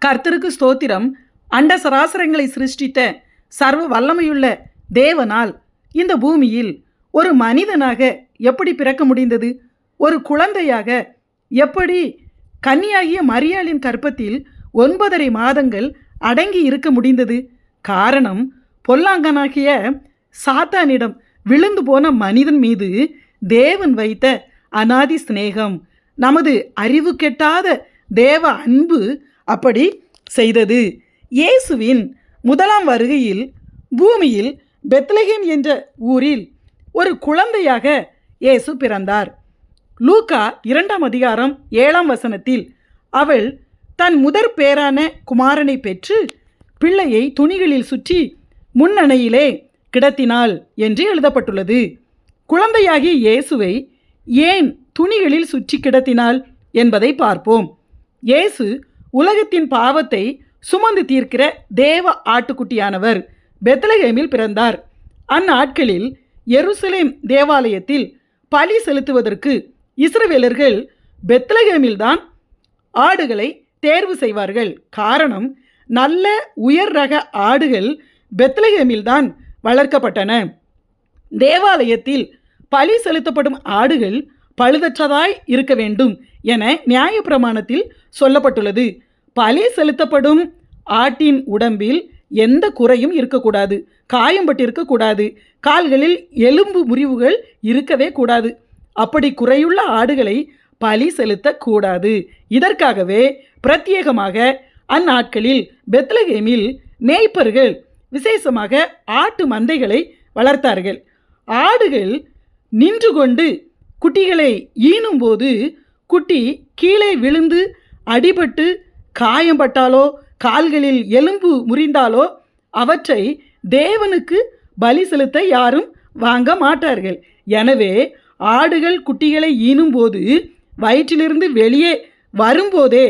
கர்த்தருக்கு ஸ்தோத்திரம். அண்ட சராசரங்களை சிருஷ்டித்த சர்வ வல்லமையுள்ள தேவனால் இந்த பூமியில் ஒரு மனிதனாக எப்படி பிறக்க முடிந்தது? ஒரு குழந்தையாக எப்படி கன்னியாகிய மரியாளின் கற்பத்தில் 9.5 மாதங்கள் அடங்கி இருக்க முடிந்தது? காரணம், பொல்லாங்கனாகிய சாத்தானிடம் விழுந்து போன மனிதன் மீது தேவன் வைத்த அநாதி சிநேகம், நமது அறிவு கெட்டாத தேவ அன்பு அப்படி செய்தது. இயேசுவின் முதலாம் வருகையில் பூமியில் பெத்லகேம் என்ற ஊரில் ஒரு குழந்தையாக இயேசு பிறந்தார். லூக்கா 2ஆம் அதிகாரம் 7ஆம் வசனத்தில் அவள் தன் முதற் பேரான குமாரனை பெற்று பிள்ளையை துணிகளில் சுற்றி முன்னணையிலே கிடத்தினாள் என்று எழுதப்பட்டுள்ளது. குழந்தையாகிய இயேசுவை ஏன் துணிகளில் சுற்றி கிடத்தினாள் என்பதை பார்ப்போம். இயேசு உலகத்தின் பாவத்தை சுமந்து தீர்க்கிற தேவ ஆட்டுக்குட்டியானவர் பெத்லகேமில் பிறந்தார். அந்நாட்களில் எருசலேம் தேவாலயத்தில் பலி செலுத்துவதற்கு இஸ்ரவேலர்கள் பெத்லகேமில்தான் ஆடுகளை தேர்வு செய்வார்கள். காரணம், நல்ல உயர் ரக ஆடுகள் பெத்லகேமில்தான் வளர்க்கப்பட்டன. தேவாலயத்தில் பலி செலுத்தப்படும் ஆடுகள் பழுதற்றதாய் இருக்க வேண்டும் என நியாயப்பிரமாணத்தில் சொல்லப்பட்டுள்ளது. பலி செலுத்தப்படும் ஆட்டின் உடம்பில் எந்த குறையும் இருக்கக்கூடாது, காயம்பட்டு இருக்கக்கூடாது, கால்களில் எலும்பு முறிவுகள் இருக்கவே கூடாது. அப்படி குறையுள்ள ஆடுகளை பலி செலுத்தக்கூடாது. இதற்காகவே பிரத்யேகமாக அந்நாட்களில் பெத்லகேமில் மேய்ப்பர்கள் விசேஷமாக ஆட்டு மந்தைகளை வளர்த்தார்கள். ஆடுகள் நின்று கொண்டு குட்டிகளை ஈனும்போது குட்டி கீழே விழுந்து அடிபட்டு காயம்பட்டாலோ கால்களில் எலும்பு முறிந்தாலோ அவற்றை தேவனுக்கு பலி செலுத்த யாரும் வாங்க மாட்டார்கள். எனவே ஆடுகள் குட்டிகளை ஈனும்போது வயிற்றிலிருந்து வெளியே வரும்போதே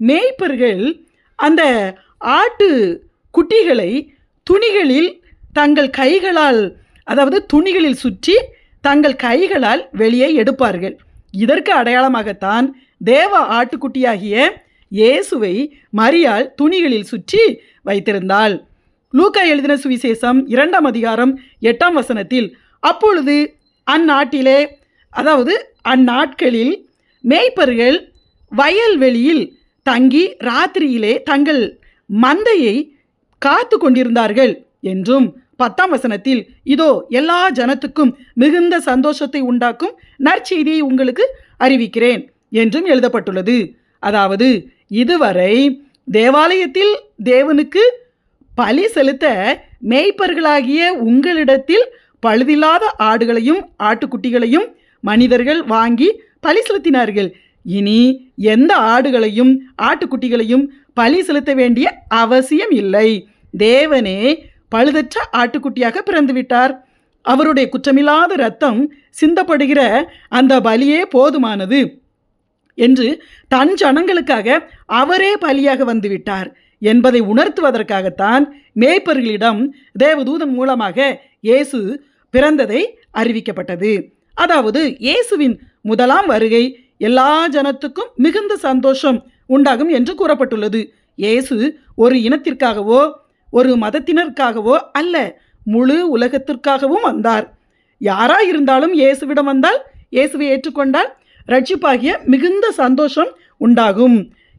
மேய்ப்பர்கள் அந்த ஆட்டு குட்டிகளை துணிகளில் தங்கள் கைகளால், அதாவது துணிகளில் சுற்றி தங்கள் கைகளால் வெளியே எடுப்பார்கள். இதற்கு அடையாளமாகத்தான் தேவ ஆட்டுக்குட்டியாகிய இயேசுவை மரியாள் துணிகளில் சுற்றி வைத்திருந்தாள். லூக்கா எழுதின சுவிசேஷம் 2ஆம் அதிகாரம் 8ஆம் வசனத்தில், அப்பொழுது அந்நாட்டிலே, அதாவது அந்நாட்களில் மேய்ப்பர்கள் வயல்வெளியில் தங்கி ராத்திரியிலே தங்கள் மந்தையை காத்து கொண்டிருந்தார்கள் என்றும் 10ஆம் வசனத்தில், இதோ எல்லா ஜனத்துக்கும் மிகுந்த சந்தோஷத்தை உண்டாக்கும் நற்செய்தியை உங்களுக்கு அறிவிக்கிறேன் என்றும் எழுதப்பட்டுள்ளது. அதாவது இதுவரை தேவாலயத்தில் தேவனுக்கு பலி செலுத்த மேய்ப்பர்களாகிய உங்களிடத்தில் பழுதில்லாத ஆடுகளையும் ஆட்டுக்குட்டிகளையும் மனிதர்கள் வாங்கி பலி செலுத்தினார்கள். இனி எந்த ஆடுகளையும் ஆட்டுக்குட்டிகளையும் பலி செலுத்த வேண்டிய அவசியம் இல்லை. தேவனே பழுதற்ற ஆட்டுக்குட்டியாக பிறந்துவிட்டார். அவருடைய குற்றமில்லாத இரத்தம் சிந்தப்படுகிற அந்த பலியே போதுமானது என்று தன் ஜனங்களுக்காக அவரே பலியாக வந்துவிட்டார் என்பதை உணர்த்துவதற்காகத்தான் மேய்ப்பர்களிடம் தேவதூதன் மூலமாக இயேசு பிறந்ததை அறிவிக்கப்பட்டது. அதாவது இயேசுவின் முதலாம் வருகை எல்லா ஜனத்துக்கும் மிகுந்த சந்தோஷம் உண்டாகும் என்று கூறப்பட்டுள்ளது. இயேசு ஒரு இனத்திற்காகவோ ஒரு மதத்தினருக்காகவோ அல்ல, முழு உலகத்திற்காகவும் வந்தார். யாராயிருந்தாலும் இயேசுவிடம் வந்தால், இயேசுவை ஏற்றுக்கொண்டால் ரட்சிப்பாகிய மிகுந்த சந்தோஷம் உண்டாகும்.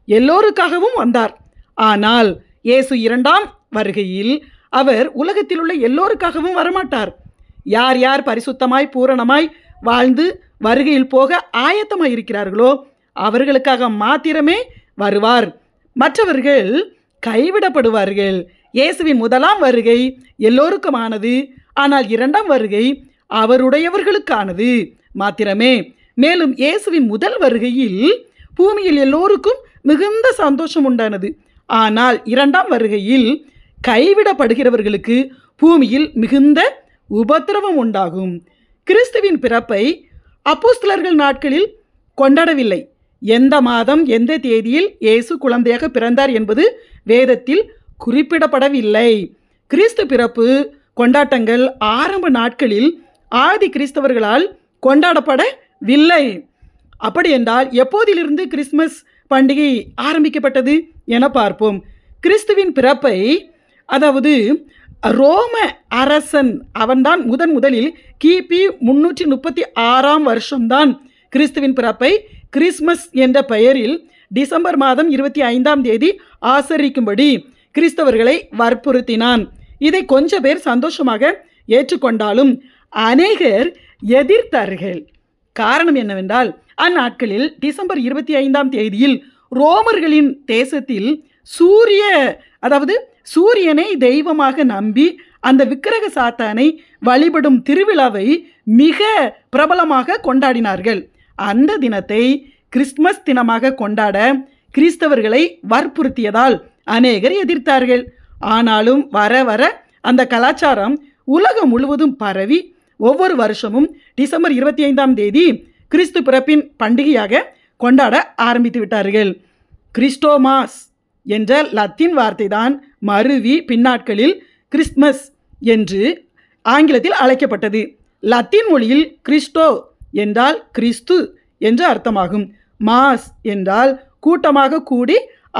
எல்லோருக்காகவும் வந்தார். ஆனால் இயேசு 2ஆம் வருகையில் அவர் உலகத்தில் உள்ள எல்லோருக்காகவும் வரமாட்டார். யார் யார் பரிசுத்தமாய் பூரணமாய் வாழ்ந்து வருகையில் போக ஆயத்தமாய் இருக்கிறார்களோ அவர்களுக்காக மாத்திரமே வருவார். மற்றவர்கள் கைவிடப்படுவார்கள். இயேசுவின் முதலாம் வருகை எல்லோருக்குமானது, ஆனால் 2ஆம் வருகை அவருடையவர்களுக்கானது மாத்திரமே. மேலும் இயேசுவின் முதல் வருகையில் பூமியில் எல்லோருக்கும் மிகுந்த சந்தோஷம் உண்டானது. ஆனால் 2ஆம் வருகையில் கைவிடப்படுகிறவர்களுக்கு பூமியில் மிகுந்த உபத்திரவம் உண்டாகும். கிறிஸ்துவின் பிறப்பை அப்போஸ்தலர்கள் நாட்களில் கொண்டாடவில்லை. எந்த மாதம் எந்த தேதியில் இயேசு குழந்தையாக பிறந்தார் என்பது வேதத்தில் குறிப்பிடப்படவில்லை. கிறிஸ்து பிறப்பு கொண்டாட்டங்கள் ஆரம்ப நாட்களில் ஆதி கிறிஸ்தவர்களால் கொண்டாடப்படவில்லை. அப்படி என்றால் எப்போதிலிருந்து கிறிஸ்மஸ் பண்டிகை ஆரம்பிக்கப்பட்டது என பார்ப்போம். கிறிஸ்துவின் பிறப்பை, அதாவது ரோம அரசன் அவன்தான் முதலில் கிபி 336 வருஷம்தான் கிறிஸ்துவின் பிறப்பை கிறிஸ்மஸ் என்ற பெயரில் டிசம்பர் மாதம் 25 ஆசரிக்கும்படி கிறிஸ்தவர்களை வற்புறுத்தினான். இதை கொஞ்ச பேர் சந்தோஷமாக ஏற்றுக்கொண்டாலும் அநேகர் எதிர்த்தார்கள். காரணம் என்னவென்றால், அந்நாட்களில் டிசம்பர் 25 ரோமர்களின் தேசத்தில் சூரியனை தெய்வமாக நம்பி அந்த விக்கிரக சாத்தானை வழிபடும் திருவிழாவை மிக பிரபலமாக கொண்டாடினார்கள். அந்த தினத்தை கிறிஸ்துமஸ் தினமாக கொண்டாட கிறிஸ்தவர்களை வற்புறுத்தியதால் அநேகர் எதிர்த்தார்கள். ஆனாலும் வர வர அந்த கலாச்சாரம் உலகம் முழுவதும் பரவி ஒவ்வொரு வருஷமும் டிசம்பர் 25 கிறிஸ்து பிறப்பின் பண்டிகையாக கொண்டாட ஆரம்பித்து விட்டார்கள். கிறிஸ்டோமாஸ் என்ற லத்தீன் வார்த்தை தான் மருவி பின்னாட்களில் கிறிஸ்மஸ் என்று ஆங்கிலத்தில் அழைக்கப்பட்டது. லத்தீன் மொழியில் கிறிஸ்டோ என்றால் கிறிஸ்து என்று அர்த்தமாகும். மாஸ் என்றால் கூட்டமாக கூடி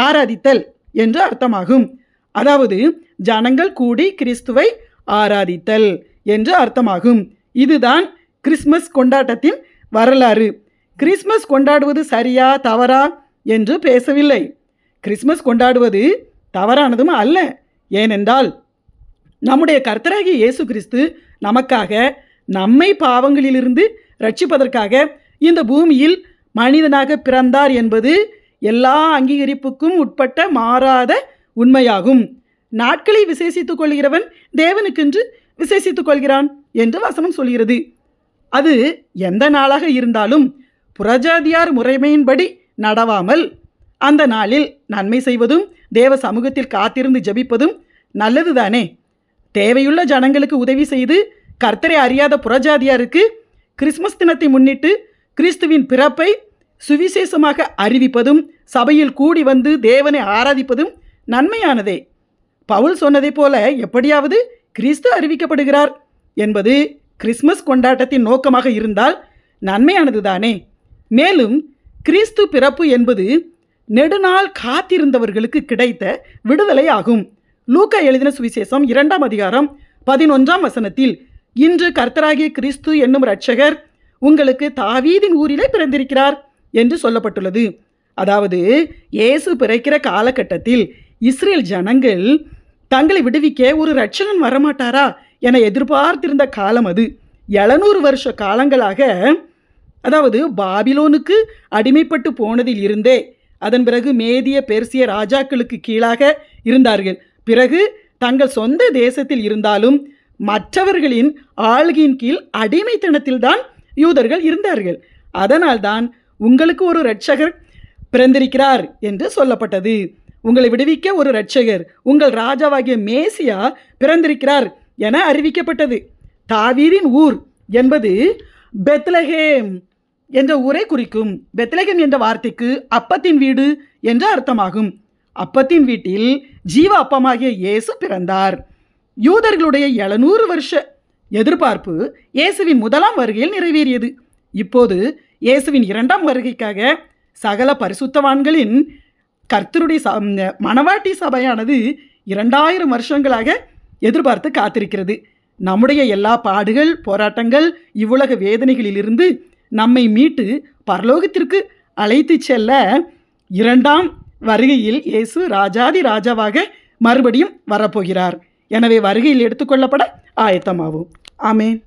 ஆராதித்தல் என்று அர்த்தமாகும். அதாவது ஜனங்கள் கூடி கிறிஸ்துவை ஆராதித்தல் என்று அர்த்தமாகும். இதுதான் கிறிஸ்மஸ் கொண்டாட்டத்தின் வரலாறு. கிறிஸ்மஸ் கொண்டாடுவது சரியா தவறா என்று பேசவில்லை. கிறிஸ்மஸ் கொண்டாடுவது தவறானதும் அல்ல. ஏனென்றால் நம்முடைய கர்த்தராகிய இயேசு கிறிஸ்து நமக்காக, நம்மை பாவங்களிலிருந்து ரட்சிப்பதற்காக இந்த பூமியில் மனிதனாக பிறந்தார் என்பது எல்லா அங்கீகரிப்புக்கும் உட்பட்ட மாறாத உண்மையாகும். நாட்களை விசேஷித்துக் கொள்கிறவன் தேவனுக்கென்று விசேஷித்துக் கொள்கிறான் என்று வசனம் சொல்கிறது. அது எந்த நாளாக இருந்தாலும் புறஜாதியார் முறைமையின்படி நடவாமல் அந்த நாளில் நன்மை செய்வதும் தேவ சமூகத்தில் காத்திருந்து ஜெபிப்பதும் நல்லதுதானே. தேவையுள்ள ஜனங்களுக்கு உதவி செய்து கர்த்தரை அறியாத புறஜாதியாருக்கு கிறிஸ்மஸ் தினத்தை முன்னிட்டு கிறிஸ்துவின் பிறப்பை சுவிசேஷமாக அறிவிப்பதும் சபையில் கூடி வந்து தேவனை ஆராதிப்பதும் நன்மையானதே. பவுல் சொன்னதை போல எப்படியாவது கிறிஸ்து அறிவிக்கப்படுகிறார் என்பது கிறிஸ்மஸ் கொண்டாட்டத்தின் நோக்கமாக இருந்தால் நன்மையானது தானே. மேலும் கிறிஸ்து பிறப்பு என்பது நெடுநாள் காத்திருந்தவர்களுக்கு கிடைத்த விடுதலை ஆகும். லூக்கா எழுதின சுவிசேஷம் 2 அதிகாரம் 11 இன்று கர்த்தராகிய கிறிஸ்து என்னும் இரட்சகர் உங்களுக்கு தாவீதின் ஊரிலே பிறந்திருக்கிறார் என்று சொல்லப்பட்டுள்ளது. அதாவது இயேசு பிறக்கிற காலகட்டத்தில் இஸ்ரேல் ஜனங்கள் தங்களை விடுவிக்க ஒரு இரட்சகன் வரமாட்டாரா என எதிர்பார்த்திருந்த காலம் அது. 700 வருஷ காலங்களாக, அதாவது பாபிலோனுக்கு அடிமைப்பட்டு போனதில் இருந்தே அதன் பிறகு மேதிய பெர்சிய ராஜாக்களுக்கு கீழாக இருந்தார்கள். பிறகு தங்கள் சொந்த தேசத்தில் இருந்தாலும் மற்றவர்களின் ஆள்கையின் கீழ் அடிமைத்தனத்தில்தான் யூதர்கள் இருந்தார்கள். அதனால்தான் உங்களுக்கு ஒரு இரட்சகர் பிறந்திருக்கிறார் என்று சொல்லப்பட்டது. உங்களை விடுவிக்க ஒரு இரட்சகர், உங்கள் ராஜாவாகிய மேசியா பிறந்திருக்கிறார் என அறிவிக்கப்பட்டது. தாவீதின் ஊர் என்பது பெத்லகேம் என்ற ஊரை குறிக்கும். பெத்லகேம் என்ற வார்த்தைக்கு அப்பத்தின் வீடு என்று அர்த்தமாகும். அப்பத்தின் வீட்டில் ஜீவ அப்பமாகிய இயேசு பிறந்தார். யூதர்களுடைய 700 வருஷ எதிர்பார்ப்பு இயேசுவின் 1ஆம் வருகையில் நிறைவேறியது. இப்போது இயேசுவின் 2ஆம் வருகைக்காக சகல பரிசுத்தவான்களின் கர்த்தருடைய மணவாட்டி சபையானது 2000 வருஷங்களாக எதிர்பார்த்து காத்திருக்கிறது. நம்முடைய எல்லா பாடுகள், போராட்டங்கள், இவ்வுலக வேதனைகளிலிருந்து நம்மை மீட்டு பரலோகத்திற்கு அழைத்து செல்ல 2ஆம் வருகையில் இயேசு ராஜாதி ராஜாவாக மறுபடியும் வரப்போகிறார். எனவே வருகையில் எடுத்துக்கொள்ளப்பட ஆயத்தமாவோம். ஆமென்.